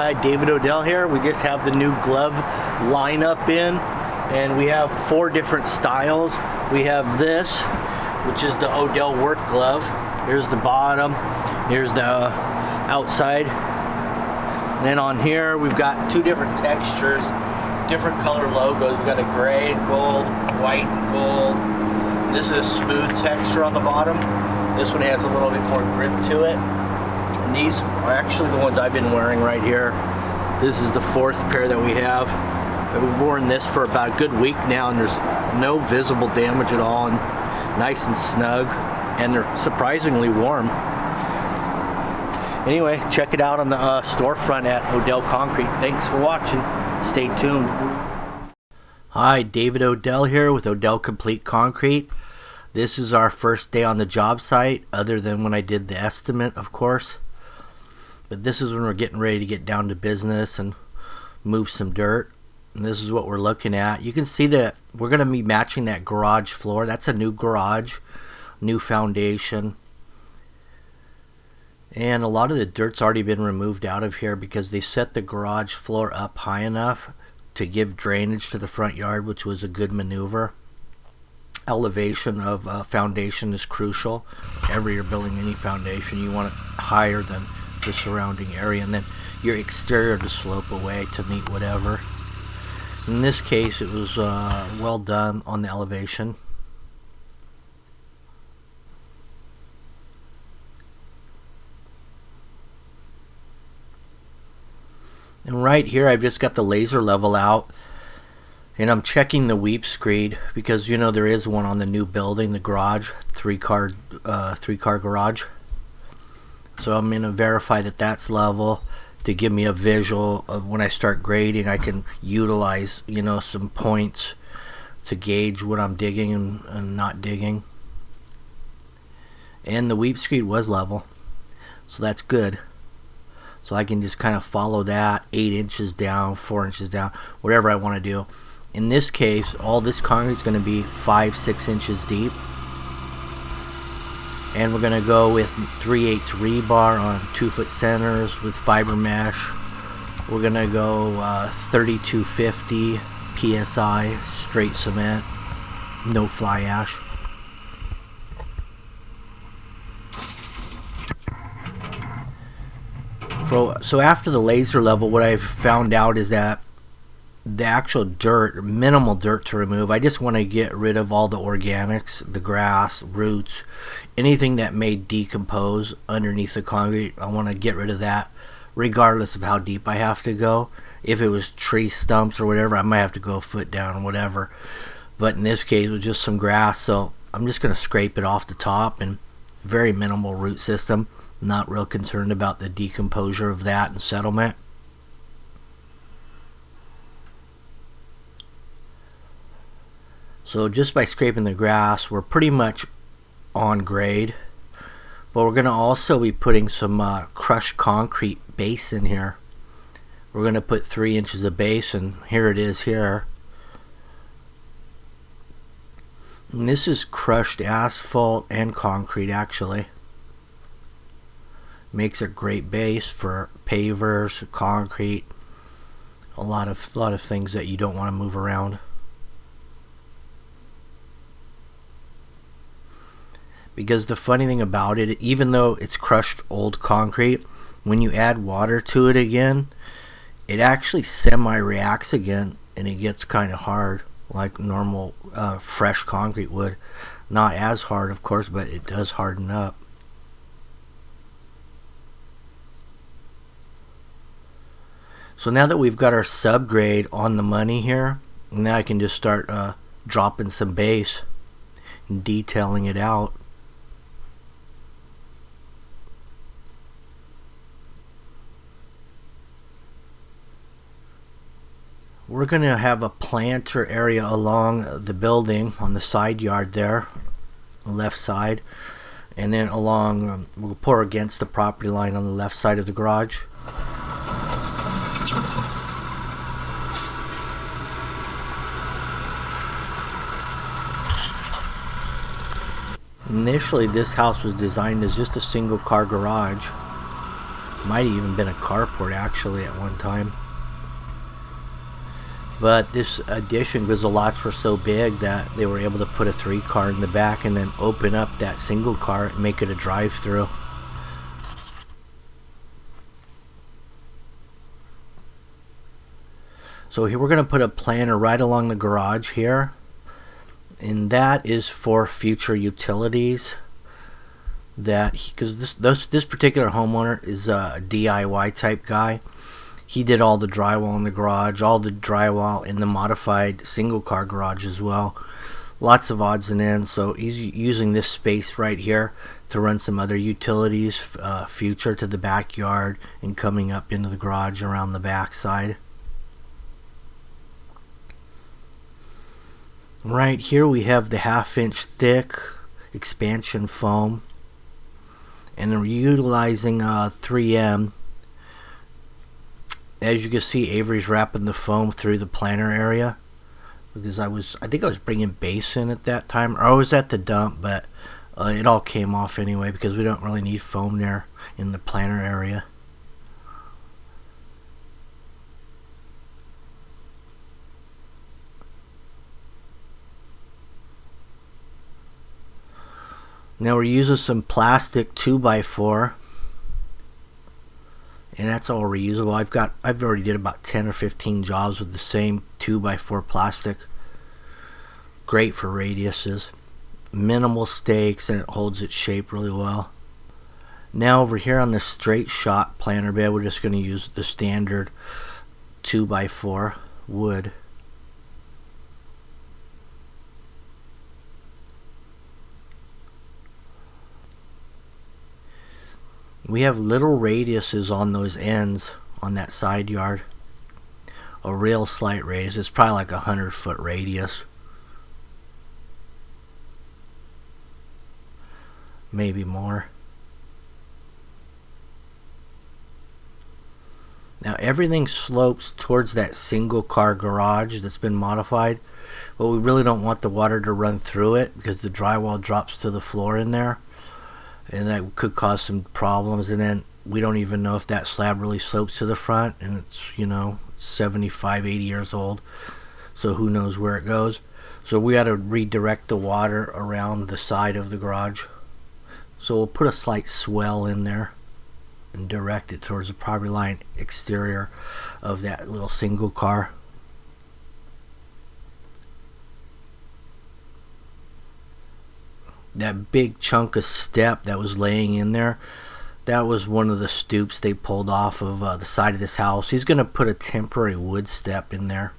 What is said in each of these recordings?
guy David Odell here. We just have the new glove lineup in, and we have 4 different styles. We have this, which is the Odell work glove. Here's the bottom, here's the outside. And then on here we've got 2 different textures, different color logos. We've got a gray and gold, white and gold. This is a smooth texture on the bottom. This one has a little bit more grip to it. And these are actually the ones I've been wearing right here. This is the 4th pair that we have. We've worn this for about a good week now, and there's no visible damage at all, and nice and snug, and they're surprisingly warm. Anyway, check it out on the storefront at Odell Concrete. Thanks for watching. Stay tuned. Hi, David Odell here with Odell Complete Concrete. This is our first day on the job site, other than when I did the estimate, of course. But this is when we're getting ready to get down to business and move some dirt. And this is what we're looking at. You can see that we're going to be matching that garage floor. That's a new garage, new foundation. And a lot of the dirt's already been removed out of here because they set the garage floor up high enough to give drainage to the front yard, which was a good maneuver. Elevation of foundation is crucial. Whenever you're building any foundation, you want it higher than the surrounding area, and then your exterior to slope away to meet whatever. In this case, it was well done on the elevation. And right here, I've just got the laser level out, and I'm checking the weep screed because you know there is one on the new building, the garage, three-car garage. So I'm going to verify that that's level to give me a visual of when I start grading. I can utilize, you know, some points to gauge what I'm digging and not digging. And the weep screed was level, so that's good. So I can just kind of follow that 8 inches down, 4 inches down, whatever I want to do. In this case, all this concrete is going to be 5-6 inches deep. And we're going to go with 3/8 rebar on 2-foot centers with fiber mesh. We're going to go 3250 PSI straight cement, no fly ash. So after the laser level, what I've found out is that the actual dirt, minimal dirt to remove. I just want to get rid of all the organics, the grass, roots, anything that may decompose underneath the concrete. I want to get rid of that regardless of how deep I have to go. If it was tree stumps or whatever, I might have to go a foot down or whatever. But in this case, it was just some grass, so I'm just going to scrape it off the top, and very minimal root system. Not real concerned about the decomposure of that and settlement. So just by scraping the grass, we're pretty much on grade. But we're going to also be putting some crushed concrete base in here. We're going to put 3 inches of base, and here it is here. And this is crushed asphalt and concrete actually. Makes a great base for pavers, concrete, a lot of things that you don't want to move around. Because the funny thing about it, even though it's crushed old concrete, when you add water to it again, it actually semi-reacts again, and it gets kind of hard like normal fresh concrete would. Not as hard, of course, but it does harden up. So now that we've got our subgrade on the money here, now I can just start dropping some base and detailing it out. We're going to have a planter area along the building on the side yard there, the left side, and then along, we'll pour against the property line on the left side of the garage. Initially, this house was designed as just a single car garage. Might have even been a carport actually at one time. But this addition, because the lots were so big that they were able to put a 3-car in the back and then open up that single car and make it a drive-through. So here we're going to put a planter right along the garage here, and that is for future utilities. That because this particular homeowner is a DIY type guy. He did all the drywall in the garage, all the drywall in the modified single car garage as well. Lots of odds and ends, so he's using this space right here to run some other utilities future to the backyard and coming up into the garage around the back side. Right here we have the 1/2-inch thick expansion foam, and we're utilizing 3M. As you can see, Avery's wrapping the foam through the planter area, because I think I was bringing base in at that time, or I was at the dump, but it all came off anyway because we don't really need foam there in the planter area. Now we're using some plastic 2x4. And that's all reusable. I've already did about 10 or 15 jobs with the same 2x4 plastic. Great for radiuses. Minimal stakes, and it holds its shape really well. Now over here on the straight shot planter bed, we're just going to use the standard 2x4 wood. We have little radiuses on those ends on that side yard. A real slight radius. It's probably like 100-foot radius. Maybe more. Now everything slopes towards that single car garage that's been modified, but we really don't want the water to run through it because the drywall drops to the floor in there, and that could cause some problems. And then we don't even know if that slab really slopes to the front, and it's 75, 80 years old, so who knows where it goes. So we got to redirect the water around the side of the garage. So we'll put a slight swell in there and direct it towards the property line exterior of that little single car. That big chunk of step that was laying in there, that was one of the stoops they pulled off of the side of this house. He's going to put a temporary wood step in there,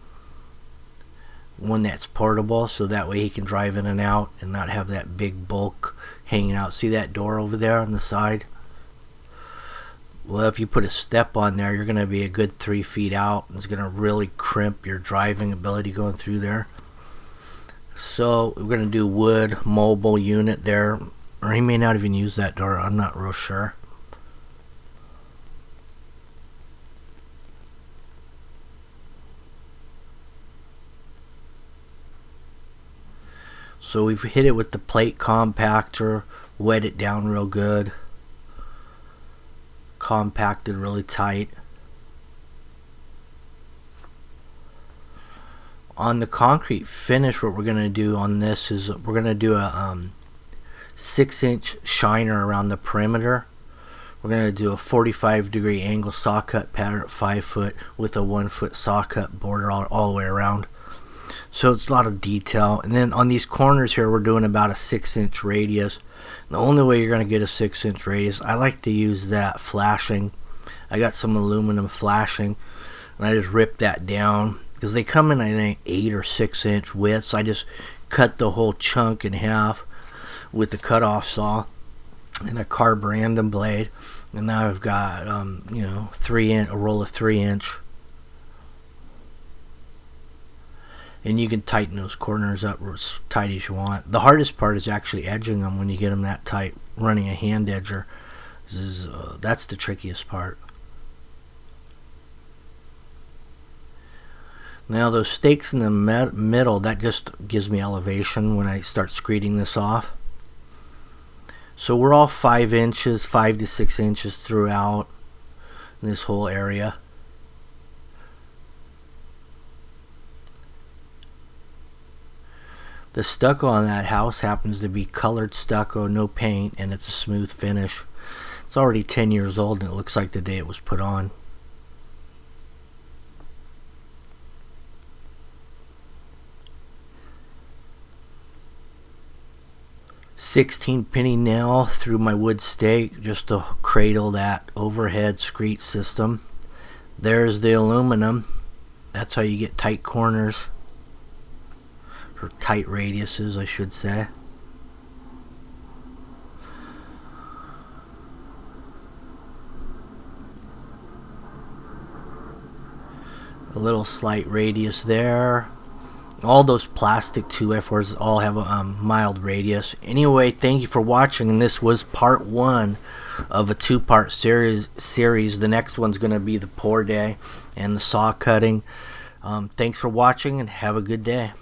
one that's portable, so that way he can drive in and out and not have that big bulk hanging out. See that door over there on the side? Well, if you put a step on there, you're going to be a good 3 feet out. It's going to really crimp your driving ability going through there. So we're going to do wood mobile unit there, or he may not even use that door. I'm not real sure. So we've hit it with the plate compactor, wet it down real good, compacted really tight. On the concrete finish, what we're going to do on this is we're going to do a 6-inch shiner around the perimeter. We're going to do a 45-degree angle saw cut pattern at 5 foot with a 1 foot saw cut border all the way around. So it's a lot of detail. And then on these corners here, we're doing about a 6-inch radius. The only way you're going to get a 6-inch radius, I like to use that flashing. I got some aluminum flashing, and I just ripped that down, because they come in, I think, 8 or 6-inch widths. So I just cut the whole chunk in half with the cutoff saw and a carb random blade, and now I've got a roll of 3-inch, and you can tighten those corners up as tight as you want. The hardest part is actually edging them when you get them that tight. Running a hand edger that's the trickiest part. Now those stakes in the middle, that just gives me elevation when I start screeding this off. So we're all 5 inches, 5 to 6 inches throughout. in this whole area. The stucco on that house happens to be colored stucco, no paint, and it's a smooth finish. It's already 10 years old and it looks like the day it was put on. $16 nail through my wood stake just to cradle that overhead screed system. There's the aluminum. That's how you get tight corners, or tight radiuses I should say. A little slight radius there. All those plastic 2x4s all have a mild radius. Anyway, thank you for watching, and this was part 1 of a 2-part series. The next one's going to be the pour day and the saw cutting. Thanks for watching and have a good day.